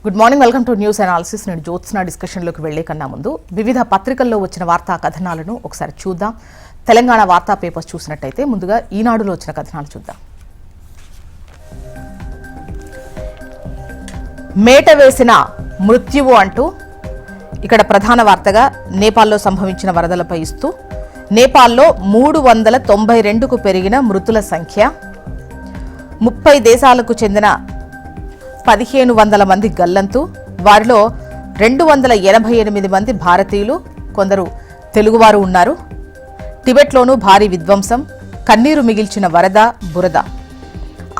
Good morning, welcome to news analysis. నేను జ్యోత్స్న డిస్కషన్లోకి వెళ్లే కన్నా ముందు వివిధ పత్రికల్లో వచ్చిన వార్తా కథనాలను ఒకసారి చూద్దాం. తెలంగాణ వార్తా పేపర్స్ చూసినట్టయితే ముందుగా ఈనాడులో వచ్చిన కథనాలు చూద్దాం. మేట వేసిన మృత్యువు అంటూ ఇక్కడ ప్రధాన వార్తగా నేపాల్లో సంభవించిన వరదలపై ఇస్తూ, నేపాల్లో 392కు పెరిగిన మృతుల సంఖ్య, 30 దేశాలకు చెందిన 1500 మంది గల్లంతు, వారిలో 288 మంది భారతీయులు, కొందరు తెలుగువారు ఉన్నారు. టిబెట్లోనూ భారీ విధ్వంసం, కన్నీరు మిగిల్చిన వరద బురద,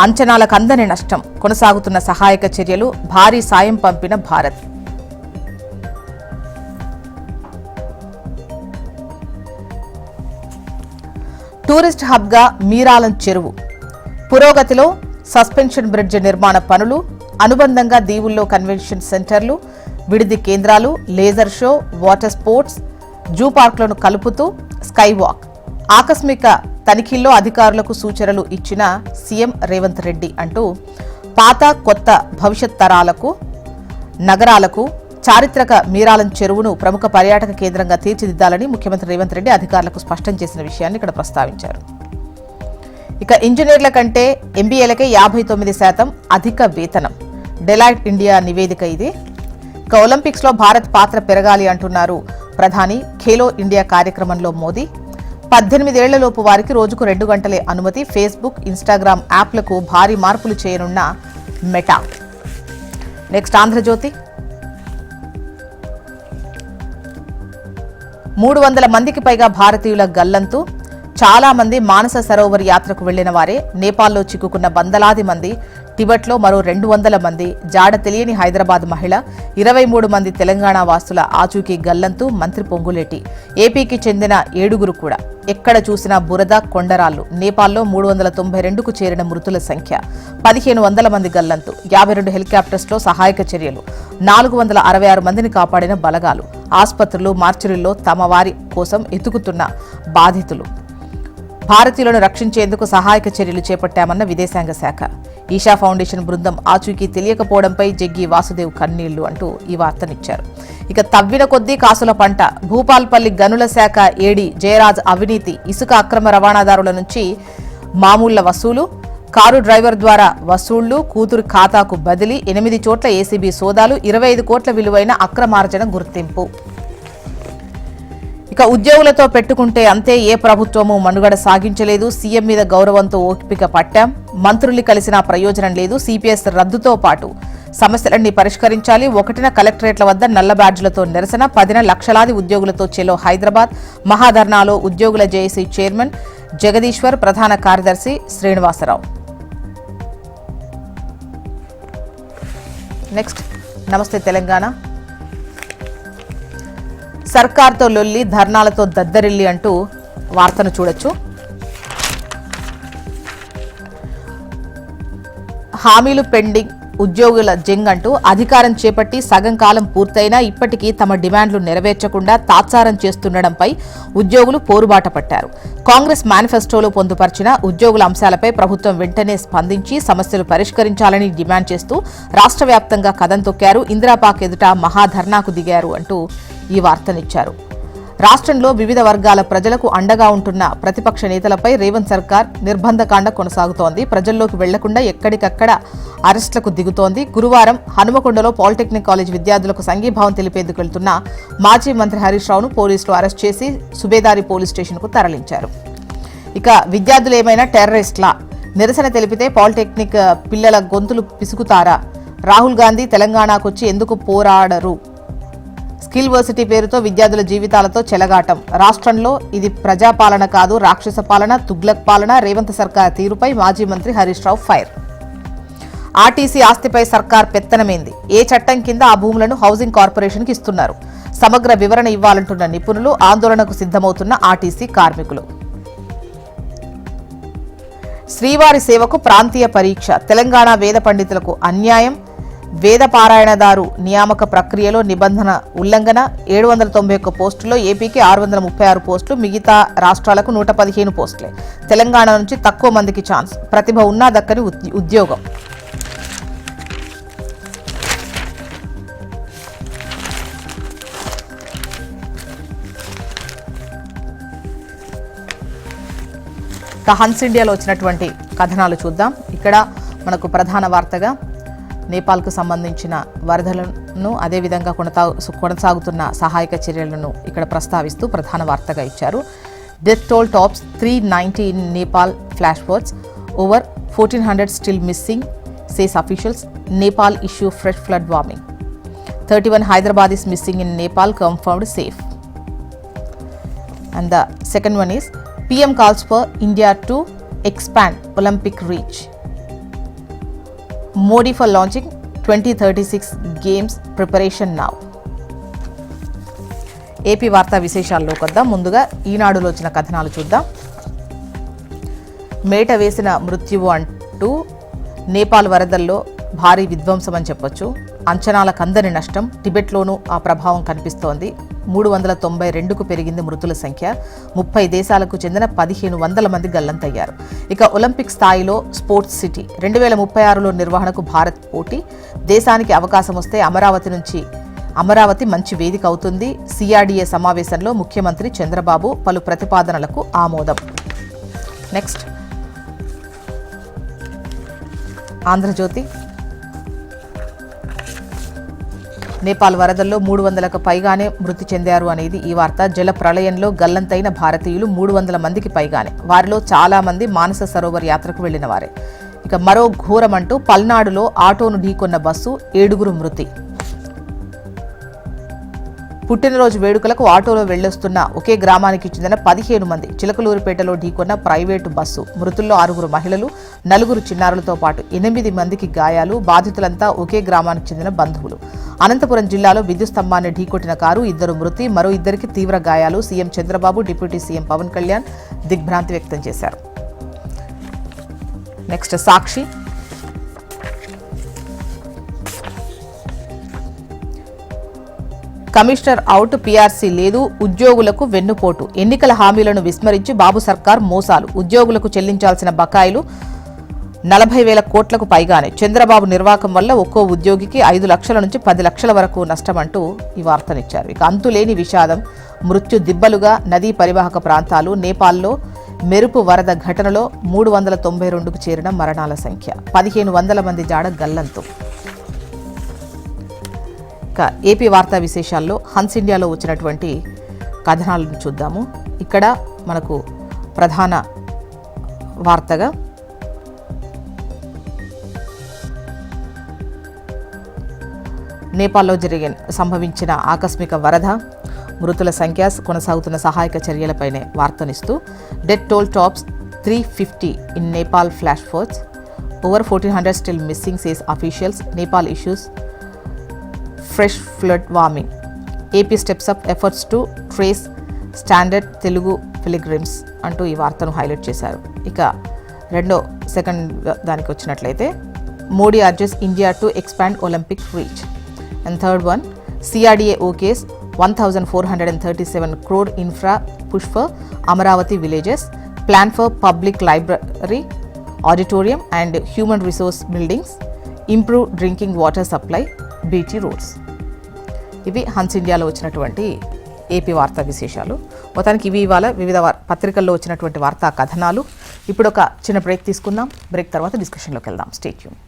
అంచనాలకు అందని నష్టం, కొనసాగుతున్న సహాయక చర్యలు, భారీ సాయం పంపిన భారత్. టూరిస్ట్ హబ్గా మీరాలం చెరువు పురోగతిలో, సస్పెన్షన్ బ్రిడ్జ్ నిర్మాణ పనులు, అనుబంధంగా దీవుల్లో కన్వెన్షన్ సెంటర్లు, విడిది కేంద్రాలు, laser show, water sports, zoo పార్క్లను కలుపుతూ స్కై వాక్. ఆకస్మిక తనిఖీల్లో అధికారులకు సూచనలు ఇచ్చిన సీఎం రేవంత్ రెడ్డి అంటూ పాత కొత్త భవిష్యత్ తరాలకు నగరాలకు చారిత్రక మీరాలం చెరువును ప్రముఖ పర్యాటక కేంద్రంగా తీర్చిదిద్దాలని ముఖ్యమంత్రి రేవంత్ రెడ్డి అధికారులకు స్పష్టం చేసిన విషయాన్ని ఇక్కడ ప్రస్తావించారు. ఇక ఇంజనీర్ల కంటే ఎంబీఏలకే 59% అధిక వేతనం, డెలాయిట్ ఇండియా నివేదిక ఇది. ఇక ఒలింపిక్స్లో భారత్ పాత్ర పెరగాలి అంటున్నారు ప్రధాని. ఖేలో ఇండియా కార్యక్రమంలో మోదీ. 18 ఏళ్లలోపు వారికి రోజుకు 2 గంటలే అనుమతి. ఫేస్బుక్, ఇన్స్టాగ్రామ్ యాప్లకు భారీ మార్పులు చేయనున్న మెటా. నెక్స్ట్ ఆంధ్రజ్యోతి. 300 మందికి పైగా భారతీయుల గల్లంతు, చాలా మంది మానస సరోవర్ యాత్రకు వెళ్లిన వారే. నేపాల్లో చిక్కుకున్న వందలాది మంది, టిబెట్లో మరో 200 మంది, జాడ తెలియని హైదరాబాద్ మహిళ, 23 మంది తెలంగాణ వాసుల ఆచూకీ గల్లంతు. మంత్రి పొంగులేటి. ఏపీకి చెందిన 7గురు కూడా. ఎక్కడ చూసినా బురద, కొండరాళ్లు. నేపాల్లో 392కు చేరిన మృతుల సంఖ్య, 1500 మంది గల్లంతు. 52 హెలికాప్టర్స్లో సహాయక చర్యలు, 466 మందిని కాపాడిన బలగాలు. ఆసుపత్రులు, మార్చురీల్లో తమ వారి కోసం ఎతుకుతున్న బాధితులు. భారతీయులను రక్షించేందుకు సహాయక చర్యలు చేపట్టామన్న విదేశాంగ శాఖ. ఈషా ఫౌండేషన్ బృందం ఆచూకీ తెలియకపోవడంపై జగ్గి వాసుదేవ్ కన్నీళ్లు అంటూ ఈ వార్తనిచ్చారు. ఇక తవ్విన కొద్దీ కాసుల పంట. భూపాల్పల్లి గనుల శాఖ ఏడీ జయరాజ్ అవినీతి. ఇసుక అక్రమ రవాణాదారుల నుంచి మామూళ్ల వసూలు, కారు డ్రైవర్ ద్వారా వసూళ్లు, కూతురు ఖాతాకు బదిలీ, 8 చోట్ల ఏసీబీ సోదాలు, 25 కోట్ల విలువైన అక్రమార్జన గుర్తింపు. ఇక ఉద్యోగులతో పెట్టుకుంటే అంతే, ఏ ప్రభుత్వమూ మనుగడ సాగించలేదు. సీఎం మీద గౌరవంతో ఓపిక పట్టాం, మంత్రుల్ని కలిసినా ప్రయోజనం లేదు. సిపిఎస్ రద్దుతో పాటు సమస్యలన్నీ పరిష్కరించాలి. 1న కలెక్టరేట్ల వద్ద నల్ల బ్యాడ్జ్లతో నిరసన, 10న లక్షలాది ఉద్యోగులతో చెలో హైదరాబాద్. మహాధర్నాలో ఉద్యోగుల జేఏసీ చైర్మన్ జగదీశ్వర్, ప్రధాన కార్యదర్శి శ్రీనివాసరావు. నెక్స్ట్ నమస్తే తెలంగాణ. సర్కార్తో లొల్లి, ధర్నాలతో దద్దరిల్లి అంటూ వార్తను చూడొచ్చు. హామీలు పెండింగ్, ఉద్యోగుల జంగ్ అంటూ అధికారం చేపట్టి సగం కాలం పూర్తయినా ఇప్పటికీ తమ డిమాండ్లు నెరవేర్చకుండా తాత్సారం చేస్తుండడంపై ఉద్యోగులు పోరుబాట పట్టారు. కాంగ్రెస్ మేనిఫెస్టోలో పొందుపరిచిన ఉద్యోగుల అంశాలపై ప్రభుత్వం వెంటనే స్పందించి సమస్యలు పరిష్కరించాలని డిమాండ్ చేస్తూ రాష్ట్ర వ్యాప్తంగా కదం తొక్కారు. ఇందిరాపార్క్ ఎదుట మహాధర్నాకు దిగారు అంటూ ఈ వార్తనిచ్చారు. రాష్ట్రంలో వివిధ వర్గాల ప్రజలకు అండగా ఉంటున్న ప్రతిపక్ష నేతలపై రేవంత్ సర్కార్ నిర్బంధకాండ కొనసాగుతోంది. ప్రజల్లోకి వెళ్లకుండా ఎక్కడికక్కడ అరెస్టులకు దిగుతోంది. గురువారం హనుమకొండలో పాలిటెక్నిక్ కాలేజ్ విద్యార్థులకు సంఘీభావం తెలిపేందుకు వెళ్తున్న మాజీ మంత్రి హరీష్ రావును పోలీసులు అరెస్ట్ చేసి సుబేదారి పోలీస్ స్టేషన్కు తరలించారు. ఇక విద్యార్థులు ఏమైనా టెర్రరిస్ట్లా? నిరసన తెలిపితే పాలిటెక్నిక్ పిల్లల గొంతులు పిసుకుతారా? రాహుల్ గాంధీ తెలంగాణకొచ్చి ఎందుకు పోరాడరు? స్కిల్ వర్సిటీ పేరుతో విద్యార్థుల జీవితాలతో చెలగాటం. రాష్ట్రంలో ఇది ప్రజాపాలన కాదు, రాక్షస పాలన, తుగ్లక్ పాలన. రేవంత్ సర్కార్ తీరుపై మాజీ మంత్రి హరీష్ రావు ఫైర్. ఆర్టీసీ ఆస్తిపై సర్కార్ పెత్తనమేంది? ఏ చట్టం కింద ఆ భూములను హౌసింగ్ కార్పొరేషన్కి ఇస్తున్నారు? సమగ్ర వివరణ ఇవ్వాలంటున్న నిపుణులు, ఆందోళనకు సిద్ధమవుతున్న ఆర్టీసీ కార్మికులు. శ్రీవారి సేవకు ప్రాంతీయ పరీక్ష. తెలంగాణ వేద పండితులకు అన్యాయం. వేద పారాయణదారు నియామక ప్రక్రియలో నిబంధన ఉల్లంఘన. 791 పోస్టుల్లో ఏపీకి 636 పోస్టులు, మిగతా రాష్ట్రాలకు 115 పోస్టులే. తెలంగాణ నుంచి తక్కువ మందికి ఛాన్స్. ప్రతిభ ఉన్నా దక్కని ఉద్యోగం. హన్స్ ఇండియాలో వచ్చినటువంటి కథనాలు చూద్దాం. ఇక్కడ మనకు ప్రధాన వార్తగా నేపాల్కు సంబంధించిన వరదలను అదేవిధంగా కొనసాగుతున్న సహాయక చర్యలను ఇక్కడ ప్రస్తావిస్తూ ప్రధాన వార్తగా ఇచ్చారు. Death toll tops 390 in Nepal flash floods, over 1400 still missing says officials. Nepal issue fresh flood warning. 31 Hyderabad is missing in Nepal, confirmed safe. And the second one is PM calls for India to expand Olympic reach. Modi for launching 2036 games preparation now. AP వార్తా విశేషాల్లోకి వద్దాం. ముందుగా ఈనాడులో వచ్చిన కథనాలు చూద్దాం. మేట వేసిన మృత్యువు అంటూ నేపాల్ వరదల్లో భారీ విధ్వంసం అని చెప్పొచ్చు. అంచనాలకు అందని నష్టం. టిబెట్లోనూ ఆ ప్రభావం కనిపిస్తోంది. 392కు పెరిగింది మృతుల సంఖ్య. 30 దేశాలకు చెందిన 1500 మంది గల్లంతయ్యారు. ఇక ఒలింపిక్ స్థాయిలో స్పోర్ట్స్ సిటీ 2036లో నిర్వహణకు భారత్ పోటీ. దేశానికి అవకాశం వస్తే అమరావతి మంచి వేదిక అవుతుంది. సిఆర్డీఏ సమావేశంలో ముఖ్యమంత్రి చంద్రబాబు పలు ప్రతిపాదనలకు ఆమోదం. నెక్స్ట్ ఆంధ్రజ్యోతి. నేపాల్ వరదల్లో 300కు పైగానే మృతి చెందారు అనేది ఈ వార్త. జల ప్రళయంలో గల్లంతైన భారతీయులు 300 మందికి పైగానే. వారిలో చాలా మంది మానస సరోవర్ యాత్రకు వెళ్లిన వారే. ఇక మరో ఘోరమంటూ పల్నాడులో ఆటోను ఢీకొన్న బస్సు, 7గురు మృతి. పుట్టినరోజు వేడుకలకు ఆటోలో వెళ్లొస్తున్న ఒకే గ్రామానికి చెందిన 15 మంది చిలకలూరిపేటలో ఢీకొన్న ప్రైవేటు బస్సు. మృతుల్లో 6 మహిళలు, 4 చిన్నారులతో పాటు 8 మందికి గాయాలు. బాధితులంతా ఒకే గ్రామానికి చెందిన బంధువులు. అనంతపురం జిల్లాలో విద్యుత్ స్తంభాన్ని ఢీకొట్టిన కారు, 2 మృతి, మరో 2కి తీవ్ర గాయాలు. CM Chandrababu, deputy CM Pawan Kalyan దిగ్భ్రాంతి వ్యక్తం చేశారు. Next Sakshi. Commissioner out, PRC లేదు, ఉద్యోగులకు వెన్నుపోటు. ఎన్నికల హామీలను విస్మరించి బాబు సర్కార్ మోసాలు. ఉద్యోగులకు చెల్లించాల్సిన బకాయిలు 40,000 కోట్లకు పైగానే. చంద్రబాబు నిర్వాకం వల్ల ఒక్కో ఉద్యోగికి 5 లక్షల నుంచి 10 లక్షల వరకు నష్టమంటూ ఈ వార్తనిచ్చారు. ఇక అంతులేని విషాదం. మృత్యు దిబ్బలుగా నదీ పరివాహక ప్రాంతాలు. నేపాల్లో మెరుపు వరద ఘటనలో 392కు చేరిన మరణాల సంఖ్య. 1500 మంది జాడ గల్లంతు. ఇక ఏపీ వార్తా విశేషాల్లో హన్స్ ఇండియాలో వచ్చినటువంటి కథనాలను చూద్దాము. ఇక్కడ మనకు ప్రధాన వార్తగా నేపాల్లో సంభవించిన ఆకస్మిక వరద, మృతుల సంఖ్య, కొనసాగుతున్న సహాయక చర్యలపైనే వార్తనిస్తూ death toll tops 350 in Nepal flash floods, over 1400 still missing says officials. Nepal issues fresh flood warning. AP steps up efforts to trace stranded Telugu pilgrims అంటూ ఈ వార్తను హైలైట్ చేశారు. ఇక సెకండ్ దానికి వచ్చినట్లయితే Modi urges India to expand Olympic reach. And third one, CRDA okays 1437 crore infra push for Amaravati villages. Plan for public library, auditorium and human resource buildings. Improve drinking water supply, BT roads. ఇవి Hans ఇండియాలో వచ్చినటువంటి AP వార్తా విశేషాలు. మొత్తానికి ఇవి ఇవాళ వివిధ పత్రికల్లో వచ్చినటువంటి వార్తా కథనాలు. ఇప్పుడు ఒక చిన్న బ్రేక్ తీసుకుందాం. బ్రేక్ తర్వాత డిస్కషన్లోకి వెళ్దాం. Stay tune.